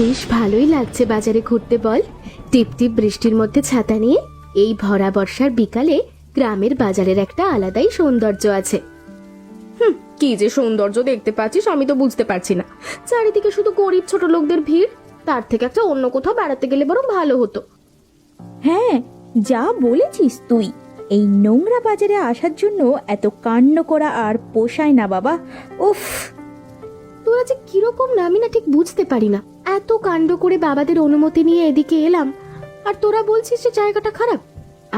বেশ ভালোই লাগছে বাজারে ঘুরতে বল। টিপ টিপ বৃষ্টির মধ্যে ছাতা নিয়ে এই ভরা বর্ষার বিকালে গ্রামের বাজারের একটা আলাদাই সৌন্দর্য আছে। কি যে সৌন্দর্য দেখতে পাচ্ছিস আমি তো বুঝতে পারছি না। চারিদিকে শুধু গরিব ছোট লোকদের ভিড়। তার থেকে একটা অন্য কোথাও বেড়াতে গেলে বরং ভালো হতো। হ্যাঁ, যা বলেছিস তুই। এই নোংরা বাজারে আসার জন্য এত কাণ্ড করা আর পোষায় না বাবা। উফ, তোরা যে কিরকম না আমি না ঠিক বুঝতে পারি না। এত কাণ্ড করে বাবাদের অনুমতি নিয়ে এদিকে এলাম, আর তোরা বলছিস যে জায়গাটা খারাপ।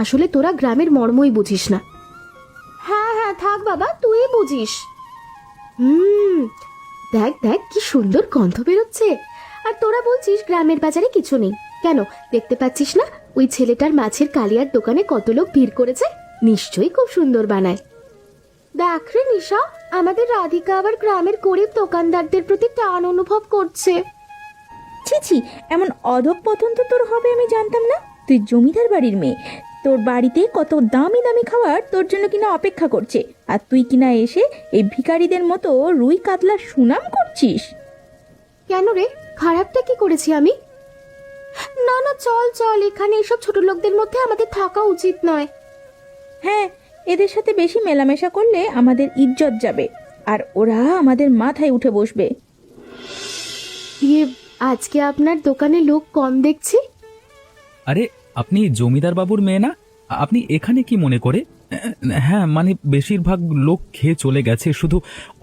আসলে তোরা গ্রামের মর্মই বুঝিস না। হ্যাঁ হ্যাঁ থাক বাবা, তুই বুঝিস। দেখ দেখ কি সুন্দর গন্ধ বেরোচ্ছে। আর তোরা বলছিস গ্রামের বাজারে কিছু নেই। কেন, দেখতে পাচ্ছিস না ওই ছেলেটার মাছের কালিয়ার দোকানে কত লোক ভিড় করেছে? নিশ্চয়ই খুব সুন্দর বানায়। দেখ রে নিশা, আমাদের রাধিকা আবার গ্রামের গরিব দোকানদারদের প্রতি টান অনুভব করছে। ছি ছি, এমন অধঃপতন তো তোর হবে আমি জানতাম না। তুই জমিদার বাড়ির মেয়ে, তোর বাড়িতে কত দামি দামি খাবার তোর জন্য কিনা অপেক্ষা করছে, আর তুই কিনা এসে এই ভিখারিদের মতো রুই কাতলার সুনাম করছিস। কেন রে, খারাপটা কি করেছি আমি? না না, চল চল, এখানে এসব ছোট লোকদের মধ্যে আমাদের থাকা উচিত নয়। হ্যাঁ, এদের সাথে বেশি মেলামেশা করলে আমাদের ইজ্জত যাবে, আর ওরা আমাদের মাথায় উঠে বসবে। আজকে আপনার দোকানে লোক কম দেখছি। আরে আপনি জমিদার বাবুর মেয়ে না? আপনি এখানে কি মনে করে? হ্যাঁ মানে বেশিরভাগ লোক খেয়ে চলে গেছে, শুধু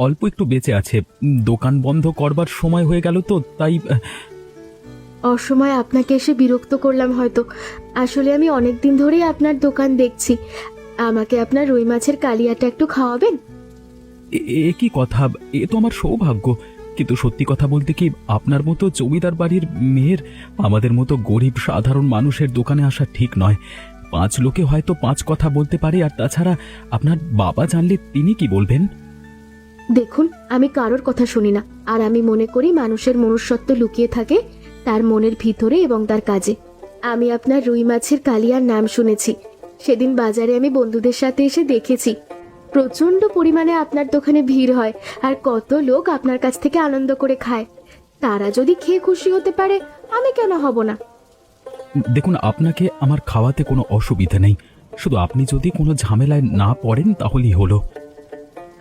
অল্প একটু বেঁচে আছে। দোকান বন্ধ করবার সময় হয়ে গেল তো তাই। অসময় আপনাকে এসে বিরক্ত করলাম হয়তো। আসলে আমি অনেক দিন ধরেই আপনার দোকান দেখছি। আমাকে আপনার রুই মাছের কালিয়াটা একটু খাওয়াবেন? এ কি কথা, এ তো আমার সৌভাগ্য। কিন্তু সত্যি কথা বলতে কি, আপনার মতো জমিদার বাড়ির মেয়ের আমাদের মতো গরিব সাধারণ মানুষের দোকানে আসা ঠিক নয়। 5 লোকে হয়তো 5 কথা বলতে পারে, আর তাছাড়া আপনার বাবা জানলে তিনি কি বলবেন? দেখুন, আমি কারোর কথা শুনি না। আর আমি মনে করি মানুষের মনুষ্যত্ব লুকিয়ে থাকে তার মনের ভিতরে এবং তার কাজে। আমি আপনার রুই মাছের কালিয়ার নাম শুনেছি। সেদিন বাজারে আমি বন্ধুদের সাথে এসে দেখেছি প্রচন্ড পরিমাণে আপনার দোকানে ভিড় হয়, আর কত লোক আপনার কাছ থেকে আনন্দ করে খায়। তারা যদি খেয়ে খুশি হতে পারে, আমি কেন হব না? দেখুন, আপনাকে আমার খাওয়াতে কোনো অসুবিধা নেই, শুধু আপনি যদি কোনো ঝামেলায় না পড়েন তাহলেই হলো।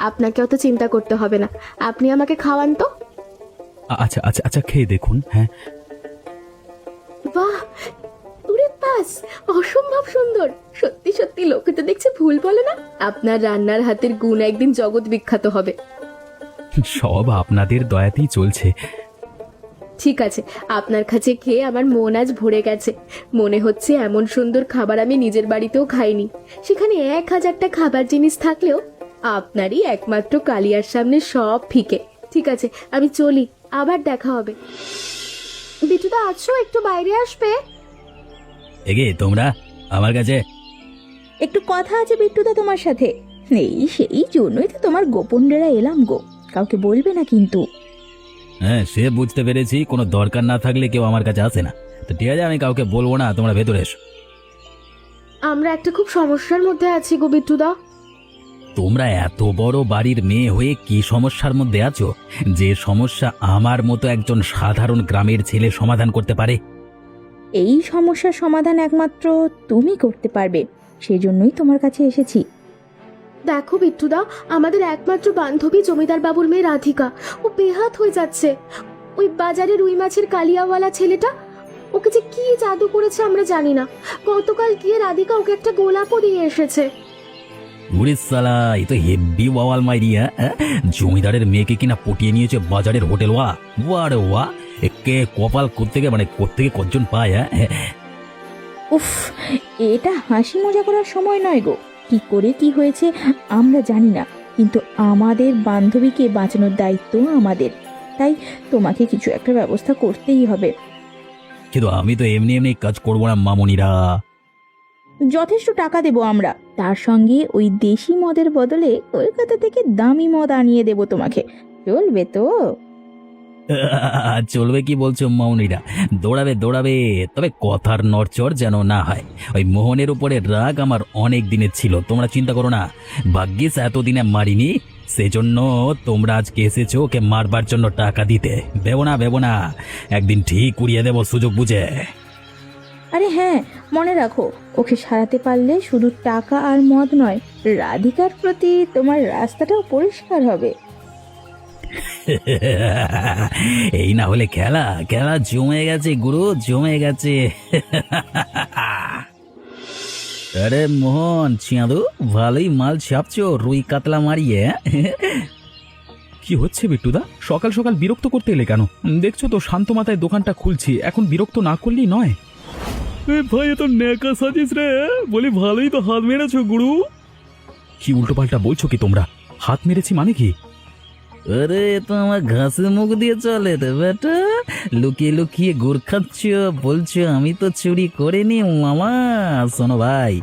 আপনাকে অত চিন্তা করতে হবে না, আপনি আমাকে খাওয়ান তো। আচ্ছা আচ্ছা আচ্ছা, খেয়ে দেখুন। হ্যাঁ, বাহ, উরে বাস, অসম্ভব সুন্দর। সত্যি সত্যি লোকে তো দেখছে ভুল বলে না। আপনার রান্নার হাতের গুণ একদিন জগৎ বিখ্যাত হবে। সব আপনাদের দয়াতেই চলছে। ঠিক আছে, আপনার কাছে খেয়ে আমার মন আজ ভরে গেছে। মনে হচ্ছে এমন সুন্দর খাবার আমি নিজের বাড়িতেও খাইনি। সেখানে 1000টা খাবার জিনিস থাকলেও আপনারই একমাত্র কালিয়ার সামনে সব ফিকে। ঠিক আছে, আমি চলি, আবার দেখা হবে। বিটুদা আছো, একটু বাইরে আসবে? এগে তোমরা আমার কাছে। একটু কথা আছে বিট্টুদা তোমার সাথে। সেই জন্যই তো তোমার গোপন ডেরা এলাম গো, কাউকে বলবে না কিন্তু। হ্যাঁ সে বুঝতে পেরেছি, কোনো দরকার না থাকলে কেউ আমার কাছে আসে না। তো ঠিক আছে, আমি কাউকে বলবো না, তোমরা ভেতরে এসো। আমরা একটা খুব সমস্যার মধ্যে আছি গো বিট্টুদা। তোমরা এত বড় বাড়ির মেয়ে হয়ে কি সমস্যার মধ্যে আছো, যে সমস্যা আমার মতো একজন সাধারণ গ্রামের ছেলে সমাধান করতে পারে? এই সমস্যার সমাধান একমাত্র তুমি করতে পারবে, সেজন্যই তোমার কাছে এসেছি। দেখো বিট্টুদা, আমাদের একমাত্র বান্ধবী জমিদার বাবুর মেয়ে রাধিকা, ও বেহাত হয়ে যাচ্ছে। ওই বাজারে রুই মাছের কালিয়াওয়ালা ছেলেটা ওকে যে কি জাদু করেছে আমরা জানি না। গতকাল গিয়ে রাধিকা ওকে একটা গোলাপও দিয়ে এসেছে। ওরে সালা, এ তো হেব্বি বাওয়াল মাইরিয়া। জমিদারের মেয়েকে কিনা পটিয়ে নিয়েছে বাজারের হোটেল। ওয়া রে ওয়া, একে কপাল কোত্থেকে মানে কোত্থেকে কজন পায়। উফ, এটা হাসি মজা করার সময় নয় গো। কি করে কি হয়েছে আমরা জানি না, কিন্তু আমাদের বান্ধবীকে বাঁচানোর দায়িত্ব আমাদের। তাই তোমাকে কিছু একটা ব্যবস্থা করতেই হবে। কিন্তু আমি তো এমনি এমনি কাজ করবো না মামনিরা। যথেষ্ট টাকা দেবো আমরা, তার সঙ্গে ওই দেশি মদের বদলে কলকাতা থেকে দামি মদ আনিয়ে দেবো তোমাকে। চলবে তো? চলবে কি বলছো মামনিরা? দৌড়াবে দৌড়াবে, তবে কথার নড়চড় যেন না হয়। ওই মোহনের উপরে রাগ আমার অনেক দিনের ছিল, তোমরা চিন্তা করো না। ভাগ্যিস এতদিনে মারিনি, সেজন্য তোমরা আজকে এসেছো ওকে মারবার জন্য টাকা দিতে। দেবো না, একদিন ঠিক উড়িয়ে দেবো সুযোগ বুঝে। আরে হ্যাঁ, মনে রাখো, ওকে সারাতে পারলে শুধু টাকা আর মদ নয়, রাধিকার প্রতি তোমার রাস্তাটাও পরিষ্কার হবে। এই না হলে খেলা খেলা জমে গেছে গুরু, জমে গেছে। আরে মোহন চিয়াদু, ভালোই মাল ছাপছো রুই কাতলা মারিয়ে। কি হচ্ছে বিট্টুদা, সকাল সকাল বিরক্ত করতে এলে কেন? দেখছো তো শান্ত মাথায় দোকানটা খুলছি, এখন বিরক্ত না করলেই নয়। ভাই এ তো নেকা সাজিস রে, বলি ভালোই তো হাত মেরেছো গুরু। কি উল্টো পাল্টা বলছো কি তোমরা? হাত মেরেছি মানে কি? আরে তো আমার ঘাসে মুখ দিয়ে চলে রে বেটা, লুকিয়ে লুকিয়ে গুড় খাচ্ছ, বলছো আমি তো চুরি করিনি মামা। শোনো ভাই,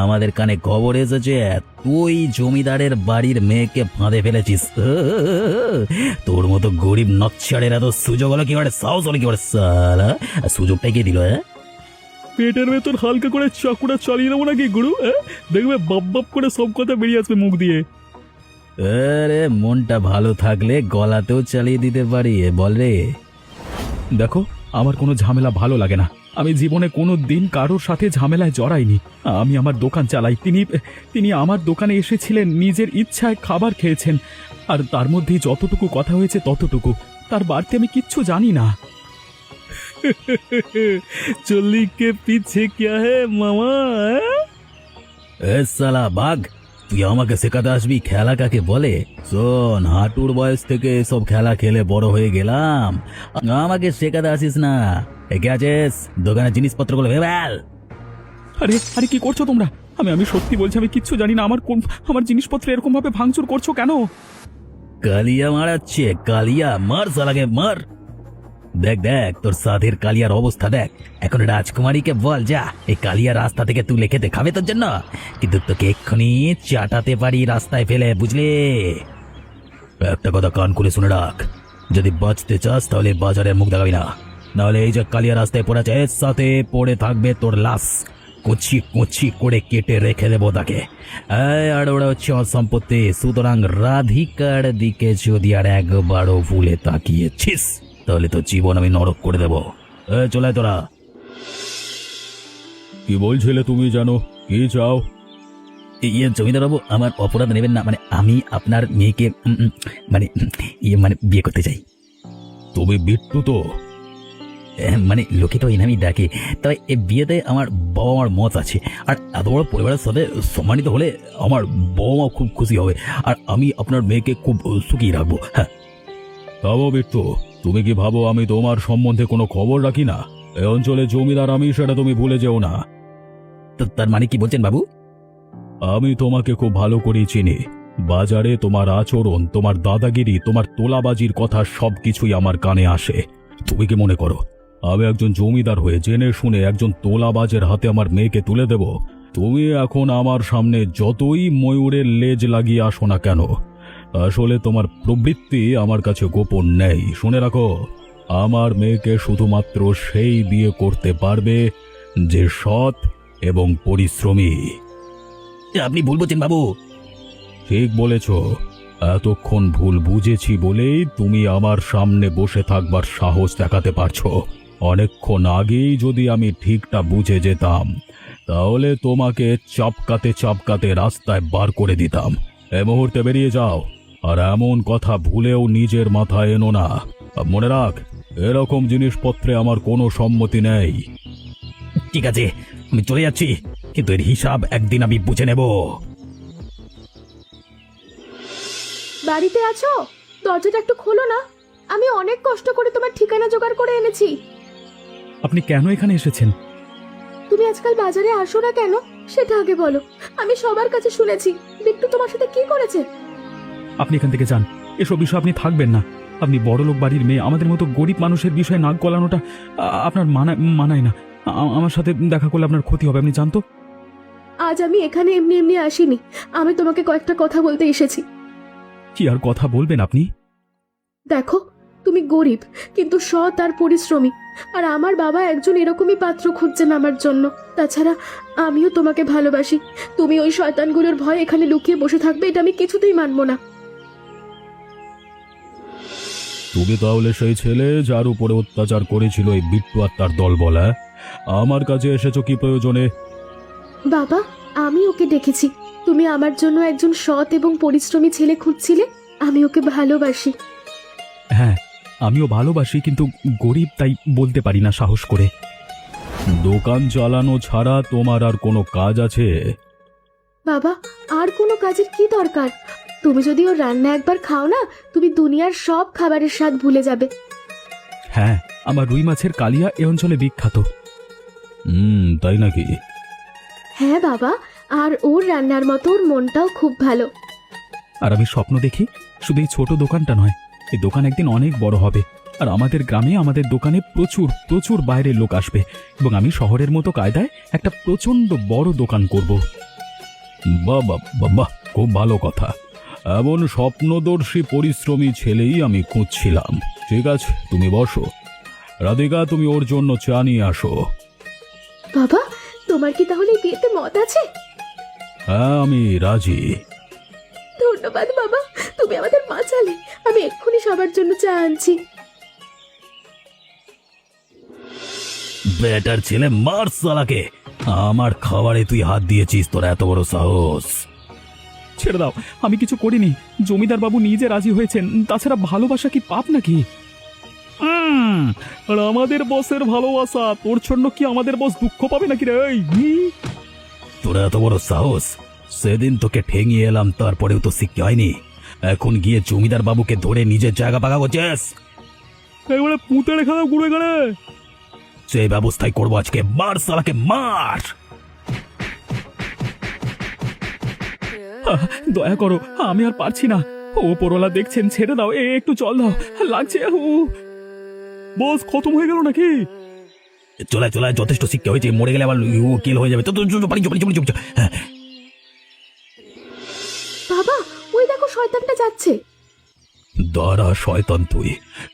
আমাদের কানে খবর এসেছে তুই জমিদারের বাড়ির মেয়েকে ফাঁদে ফেলেছিস। তোর মতো গরিব নচ্ছাড়ের এত সুযোগ হলো কি করে, সাহস হলো কি করে? সালা সুযোগটাই কে দিল? পেটের ভেতর হালকা করে চাকুটা চালিয়ে দেবো নাকি গুরু? দেখবে বাপ বাপ করে সব কথা বেরিয়ে আসবে মুখ দিয়ে। আরে মনটা ভালো থাকলে গলাতেও চালিয়ে দিতে পারি, বল রে। দেখো, আমার কোনো ঝামেলা ভালো লাগে না। আমি জীবনে কোনো দিন কারোর সাথে ঝামেলায় জড়াইনি। আমি আমার দোকান চালাই, তিনি আমার দোকানে এসেছিলেন, নিজের ইচ্ছায় খাবার খেয়েছেন, আর তার মধ্যেই যতটুকু কথা হয়েছে ততটুকু, তার বাড়িতে আমি কিচ্ছু জানি না। চল্লি কে পিছে ক্যা হে মামা? এ সালা বাঘ, তুই আমাকে শেখাতে আসবি খেলা কাকে বলে? শোন, হাঁটুর বয়স থেকে এসব খেলা খেলে বড় হয়ে গেলাম, আমাকে শেখাতে আসিস না। কে আছিস? দোকানের জিনিসপত্রগুলো ভেবেল। আরে আরে কি করছো তোমরা? আমি সত্যি বলছি, আমি কিচ্ছু জানি না। আমার জিনিসপত্র এরকম ভাবে ভাঙচুর করছো কেন? কালিয়া মারাচ্ছে, কালিয়া মার সালাকে মার। দেখ দেখ তোর সাধের কালিয়ার অবস্থা দেখ। এখন রাজকুমারীকে বল যা এই কালিয়া রাস্তা থেকে তুলে খেতে খাবে তোর জন্য, কিন্তু তোকে এক্ষুনি চাটাতে পারি রাস্তায় ফেলে, বুঝলি? একটা কথা কান খুলে শুনে রাখ, যদি বাঁচতে চাস তাহলে বাজারের মুখ দেখাবি না, নাহলে এই যে কালিয়া রাস্তায় পড়ে আছে এর সাথে পড়ে থাকবে তোর লাশ। কুচি কুচি করে কেটে রেখে দেবো তাকে। আর ওরা হচ্ছে সম্পত্তি, সুতরাং রাধিকার দিকে যদি আর একবারও ভুলে তাকিয়েছিস তাহলে তো জীবন আমি নরক করে দেব। চলে তোরা। কি বলছিলে তুমি? জানো কি চাও? জমিদার বাবু, আমার অপরাধ নেবেন না, মানে আমি আপনার মেয়েকে মানে বিয়ে করতে চাই। তুমি বিট্টু তো? মানে লোকে তো এই নামই ডাকে, তবে এ বিয়েতে আমার বাবা মার মত আছে, আর এত বড় পরিবারের সাথে সম্মানিত হলে আমার বাবা মা খুব খুশি হবে, আর আমি আপনার মেয়েকে খুব সুখী রাখবো। হ্যাঁ তাও বিট্টু, তুমি কি ভাবো আমি তোমার সম্বন্ধে কোনো খবর রাখি না? এই অঞ্চলে জমিদার আমি, সেটা তুমি ভুলে যেও না। তার মানে কি বলছেন বাবু? আমি তোমাকে খুব ভালো করেই চিনি। বাজারে তোমার আচরণ, তোমার দাদাগিরি, তোমার তোলাবাজির কথা সবকিছুই আমার কানে আসে। তুমি কি মনে করো আমি একজন জমিদার হয়ে জেনে শুনে একজন তোলাবাজের হাতে আমার মেয়েকে তুলে দেব? তুমি এখন আমার সামনে যতই ময়ূরের লেজ লাগিয়ে আসো না কেন, আসলে তোমার প্রবৃত্তি আমার কাছে গোপন নেই। শুনে রাখো, আমার মেয়েকে শুধুমাত্র সেই বিয়ে করতে পারবে যে সৎ এবং পরিশ্রমী। আপনি ভুল বলছেন বাবু। ঠিক বলেছ, এতক্ষণ ভুল বুঝেছি বলেই তুমি আমার সামনে বসে থাকবার সাহস দেখাতে পারছো। অনেকক্ষণ আগেই যদি আমি ঠিকটা বুঝে যেতাম তাহলে তোমাকে চাপকাতে চাপকাতে রাস্তায় বার করে দিতাম। এ মুহূর্তে বেরিয়ে যাও, আর এমন কথা ভুলেও নিজের মাথায় এনো না। মনে রাখ, এরকম জিনিসপত্রে আমার কোনো সম্মতি নেই। ঠিক আছে, আমি চলে যাচ্ছি, কিন্তু এর হিসাব একদিন আমি বুঝে নেব। বাড়িতে আছো? দরজাটা একটু খোলো না, আমি অনেক কষ্ট করে তোমার ঠিকানা জোগাড় করে এনেছি। আপনি কেন এখানে এসেছেন? তুমি আজকাল বাজারে আসো না কেন সেটা আগে বলো। আমি সবার কাছে শুনেছি বিট্টু তোমার সাথে কি করেছে। আপনি এখান থেকে যান, এসব বিষয় আপনি থাকবেন না। আপনি বড়লোক বাড়ির মেয়ে, আমাদের মতো গরিব মানুষের বিষয়ে নাক গলানোটা আপনার মানায় না। আমার সাথে দেখা করলে আপনার ক্ষতি হবে, আপনি জানতো। আজ আমি এখানে এমনি এমনি আসিনি, আমি তোমাকে কয়েকটা কথা বলতে এসেছি। কি আর কথা বলবেন আপনি? দেখো, তুমি গরিব কিন্তু সৎ আর পরিশ্রমী, আর আমার বাবা একজন এরকমই পাত্র খুঁজছেন আমার জন্য। তাছাড়া আমিও তোমাকে ভালোবাসি। তুমি ওই শয়তানগুলোর ভয়ে এখানে লুকিয়ে বসে থাকবে, এটা আমি কিছুতেই মানবো না। তুমি তাহলে সেই ছেলে যার উপরে অত্যাচার করেছিল এই বিট্টু আর তার দল বলা? আমার কাছে এসেছো কি প্রয়োজনে? বাবা, আমি ওকে দেখেছি। তুমি আমার জন্য একজন সৎ এবং পরিশ্রমী ছেলে খুঁজছিলে। আমি ওকে ভালোবাসি। হ্যাঁ, আমিও ভালোবাসি, কিন্তু গরিব, তাই বলতে পারি না সাহস করে। দোকান চালানো ছাড়া তোমার আর কোনো কাজ আছে? বাবা, আর কোনো কাজের কি দরকার? তুমি যদি ওর রান্না একবার খাও না, তুমি দুনিয়ার সব খাবারের স্বাদ ভুলে যাবে। হ্যাঁ, আমার রুই মাছের কালিয়া এ অঞ্চলে বিখ্যাত। তাই নাকি? হ্যাঁ বাবা, আর ওর রান্নার মতো ওর মনটাও খুব ভালো। আর আমি স্বপ্ন দেখি শুধু এই ছোট দোকানটা নয়, এই দোকান একদিন অনেক বড় হবে। আর আমাদের গ্রামে আমাদের দোকানে প্রচুর প্রচুর বাইরের লোক আসবে, এবং আমি শহরের মতো কায়দায় একটা প্রচন্ড বড় দোকান করব। বাহ বাহ বাহ বাহ, খুব ভালো কথা। এমন স্বপ্নদর্শী পরিশ্রমী ছেলেই আমি খুঁজছিলাম। ঠিক আছে, তুমি বসো। রাধিকা, তুমি ওর জন্য চা নিয়ে আসো। বাবা, তোমার কি তাহলে এই বিয়েতে মত আছে? হ্যাঁ, আমি রাজি। ধন্যবাদ বাবা, তুমি আমাদের বাঁচালে। আমি এক্ষুনি সবার জন্য চা আনছি। বেটার ছেলে, মার সালাকে। আমার খাবারে তুই হাত দিয়েছিস, তোর এত বড় সাহস! ছেড়ে দাও, আমি কিছু করিনি। জমিদার বাবু নিজে রাজি হয়েছেন, তাছাড়া ভালোবাসা কি পাপ নাকি? আর আমাদের বসের ভালোবাসা, তোর জন্য কি আমাদের বস দুঃখ পাবে নাকি রে? তোর এত বড় সাহস! সেদিন তোকে ঠেঙিয়ে এলাম, তারপরেও তো শিখতে হয়নি। এখন গিয়ে জমিদার বাবুকে ধরে নিজের জায়গা পাকা করছিস। এবারে পুঁতে রেখা ঘুরে গেলে সেই ব্যবস্থাই করবো আজকে। মার সালাকে, মার! দয়া করো, আমি আর পারছি না। ওপরওয়ালা দেখছেন, ছেড়ে দাও, একটু জল দাও, লাগছে। বস খতম হয়ে গেল নাকি? চলে চলে, যথেষ্ট শিক্ষা হয়েছে, মরে গেলে আবার কেল হয়ে যাবে। বাবা, ওই দেখো শয়তানটা যাচ্ছে। দাঁড়া শয়তান, তুই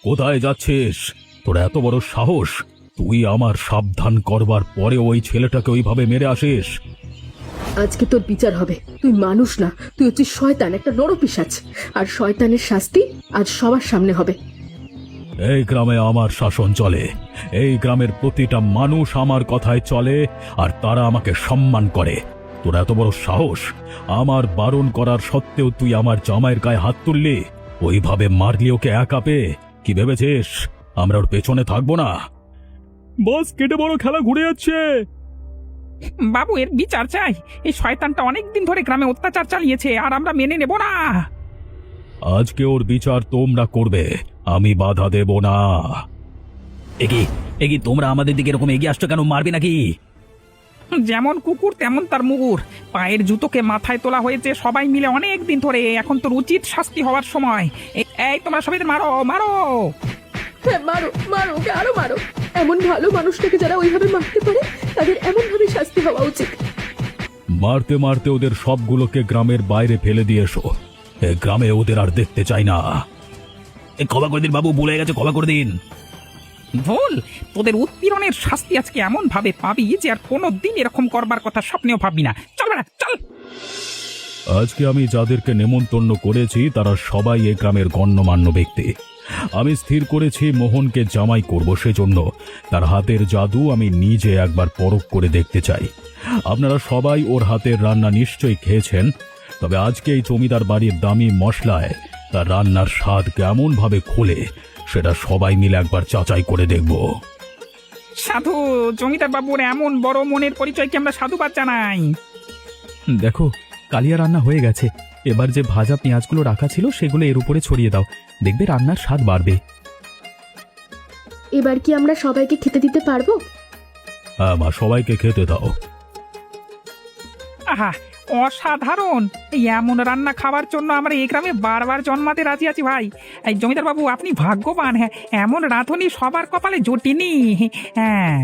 কোথায় যাচ্ছিস? তোর এত বড় সাহস! তুই আমার সাবধান করবার পরে ওই ছেলেটাকে ওইভাবে মেরে আসিস? আজকে তোর বিচার হবে। তুই মানুষ না, তুই হচ্ছিস শয়তান, একটা নরপিশাচ। আর শয়তানের শাস্তি আজ সবার সামনে হবে। এই গ্রামে আমার শাসন চলে। এই গ্রামের প্রতিটা মানুষ আমার কথায় চলে, আর তারা আমাকে সম্মান করে। তোর এত বড় সাহস! আমার বারণ করার সত্ত্বেও তুই আমার জামাইয়ের গায়ে হাত তুললি। ওইভাবে মারলি ওকে একা পেয়ে? কি ভেবেছিস আমরা ওর পেছনে থাকবো না? বস, কেটে বড় খেলা ঘুরে যাচ্ছে। বাবু, এর বিচার চাই। এই শয়তানটা অনেকদিন ধরে গ্রামে অত্যাচার চালিয়েছে, আর আমরা মেনে নেব না। আজকে ওর বিচার তোমরা করবে, আমি বাধা দেব না। এগি তোমরা আমাদের দিকে এরকম এগিয়ে আসছো কেন? মারবে নাকি? যেমন কুকুর তেমন তার মুগুর। পায়ের জুতোকে মাথায় তোলা হয়েছে সবাই মিলে অনেক দিন ধরে। এখন তোর উচিত শাস্তি হওয়ার সময়। এই তোমরা সবাই মারো মারো। হ্যাঁ, মারো মারো, ওকে আরো মারো। এমন ভালো মানুষটাকে যারা ওইভাবে মারতে পারে, তাদের এমন ভাবে শাস্তি হওয়া উচিত। মারতে মারতে ওদের সবগুলোকে গ্রামের বাইরে ফেলে দিয়ে এসো। এ গ্রামে ওদের আর দেখতে চাই না। ক্ষমা করে দিন বাবু, ভুলে গেছে, ক্ষমা করে দিন। ভুল? তোদের উৎপীড়নের শাস্তি আজকে এমন ভাবে পাবি যে আর কোনোদিন এরকম করবার কথা স্বপ্নেও ভাববি না। চল বেড়া, চল। আজকে আমি যাদেরকে নেমন্তন্ন করেছি তারা সবাই এই গ্রামের গণ্যমান্য ব্যক্তি। আমি স্থির করেছি মোহনকে জামাই করব, সেজন্য তার হাতের জাদু আমি নিজে একবার পরখ করে দেখতে চাই। আপনারা সবাই ওর হাতের রান্না নিশ্চয়ই খেয়েছেন, তবে আজকে এই জমিদার বাড়ির দামি মশলায় তার রান্নার স্বাদ কেমন ভাবে খোলে সেটা সবাই মিলে একবার যাচাই করে দেখব। সাধু, জমিদার বাবুর এমন বড় মনের পরিচয়কে আমরা সাধুবাদ জানাই। দেখো, কালিয়া রান্না হয়ে গেছে। এবার যে ভাজা পেঁয়াজগুলো রাখা ছিল সেগুলো এর উপরে ছড়িয়ে দাও, দেখবে রান্নার স্বাদ বাড়বে। এবার কি আমরা সবাইকে খেতে দিতে পারবো? হ্যাঁ মা, সবাইকে খেতে দাও। আহা, অসাধারণ! এই এমন রান্না খাওয়ার জন্য আমরা এই গ্রামে বারবার জন্মাতে রাজি আছি ভাই। এই জমিদার বাবু, আপনি ভাগ্যবান। হ্যাঁ, এমন রাঁধুনি সবার কপালে জোটেনি। হ্যাঁ।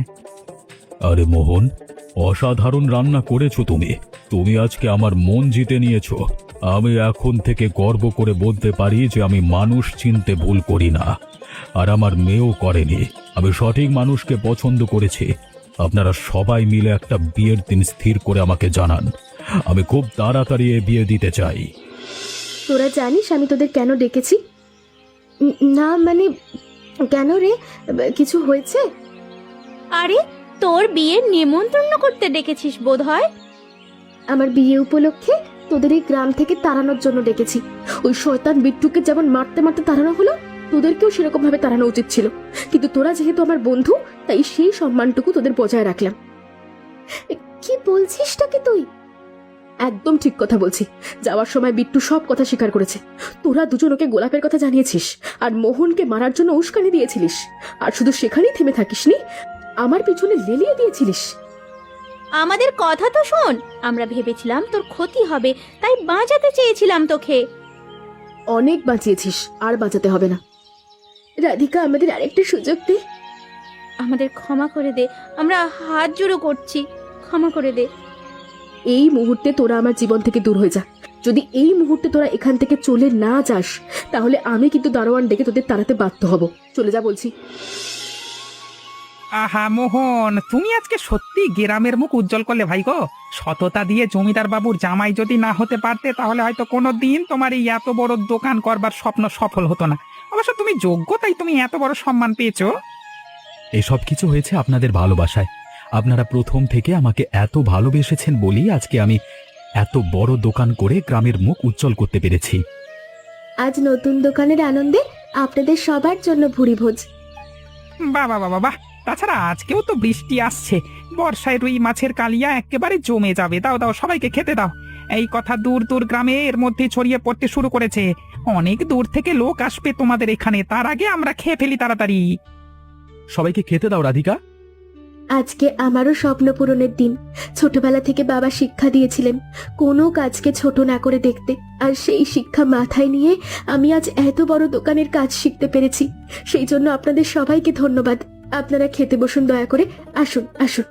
আরে মোহন, অসাধারণ রান্না করেছো তুমি। তুমি আজকে আমার মন জিতে নিয়েছো। আমি এখন থেকে গর্ব করে বলতে পারি যে আমি মানুষ চিনতে ভুল করি না, আর আমার মেয়েও করেনি। আমি সঠিক মানুষকে পছন্দ করেছি। আপনারা সবাই মিলে একটা বিয়ের দিন স্থির করে আমাকে জানান। আমি খুব তাড়াতাড়ি এ বিয়ে দিতে চাই। তোরা জানিস আমি তোদের কেন ডেকেছি? না মানে কেন রে, কিছু হয়েছে? আরে তোর বিয়ের নেমন্তন্ন করতে ডেকেছিস বোধ হয়। আমার বিয়ে উপলক্ষে তোদের এই গ্রাম থেকে তাড়ানোর জন্য ডেকেছি। ওই শয়তান বিট্টুকে যেমন মারতে মারতে তাড়ানো হলো, তোদেরকেও সেরকম ভাবে তাড়ানো উচিত ছিল, কিন্তু তোরা যেহেতু আমার বন্ধু তাই সেই সম্মানটুকু তোদের বজায় রাখলাম। কি বলছিসটা কি তুই? একদম ঠিক কথা বলছি। যাওয়ার সময় বিট্টু সব কথা স্বীকার করেছে। তোরা দুজন ওকে গোলাপের কথা জানিয়েছিস আর মোহনকে মারার জন্য উস্কানি দিয়েছিলিস, আর শুধু সেখানেই থেমে থাকিসনি, আমার পিছনে লেলিয়ে দিয়েছিলিস। আমাদের কথা তো শোন, আমরা ভেবেছিলাম তোর ক্ষতি হবে তাই বাঁচাতে চেয়েছিলাম তোকে। অনেক বাঁচিয়েছিস, আর বাঁচাতে হবে না। রাধিকা, আমাদের আরেকটা সুযোগ দে। আমাদের ক্ষমা করে দে, আমরা হাত জোড়ো করছি, ক্ষমা করে দে। এই মুহূর্তে তোরা আমার জীবন থেকে দূর হয়ে যা। যদি এই মুহূর্তে তোরা এখান থেকে চলে না যাস তাহলে আমি কিন্তু দারোয়ান ডেকে তোদের তাড়াতে বাধ্য হব। চলে যা বলছি। আহা মোহন, তুমি আজকে সত্যি গ্রামের মুখ উজ্জ্বল করলে ভাই গো। সততা দিয়ে জমিদার বাবুর জামাই যদি না হতে পারতে তাহলে হয়তো কোনো দিন তোমার এই এত বড় দোকান করবার স্বপ্ন সফল হতো না। অবশ্য তুমি যোগ্য তাই তুমি এত বড় সম্মান পেয়েছো। এসব কিছু হয়েছে আপনাদের ভালোবাসায়। আপনারা প্রথম থেকে আমাকে এত ভালোবেসেছেন বলেই আজকে আমি এত বড় দোকান করে গ্রামের মুখ উজ্জ্বল করতে পেরেছি। আজ নতুন দোকানের আনন্দে আপনাদের সবার জন্য ভুরি ভোজ। বাহ বাহ বাহ বাহ। তাছাড়া আজকেও তো বৃষ্টি আসছে, বর্ষায় রুই মাছের কালিয়া একেবারে জমে যাবে। দাও দাও, সবাইকে খেতে দাও। এই কথা দূর দূর গ্রামে এর মধ্যে ছড়িয়ে পড়তে শুরু করেছে। অনেক দূর থেকে লোক আসবে তোমাদের এখানে, তার আগে আমরা খেয়ে ফেলি তাড়াতাড়ি। সবাইকে খেতে দাও রাধিকা। আজকে আমারও স্বপ্ন পূরণের দিন। ছোটবেলা থেকে বাবা শিক্ষা দিয়েছিলেন কোনো কাজকে ছোট না করে দেখতে, আর সেই শিক্ষা মাথায় নিয়ে আমি আজ এত বড় দোকানের কাজ শিখতে পেরেছি। সেই জন্য আপনাদের সবাইকে ধন্যবাদ। আপনারা খেতে বসুন দয়া করে। আসুন আসুন।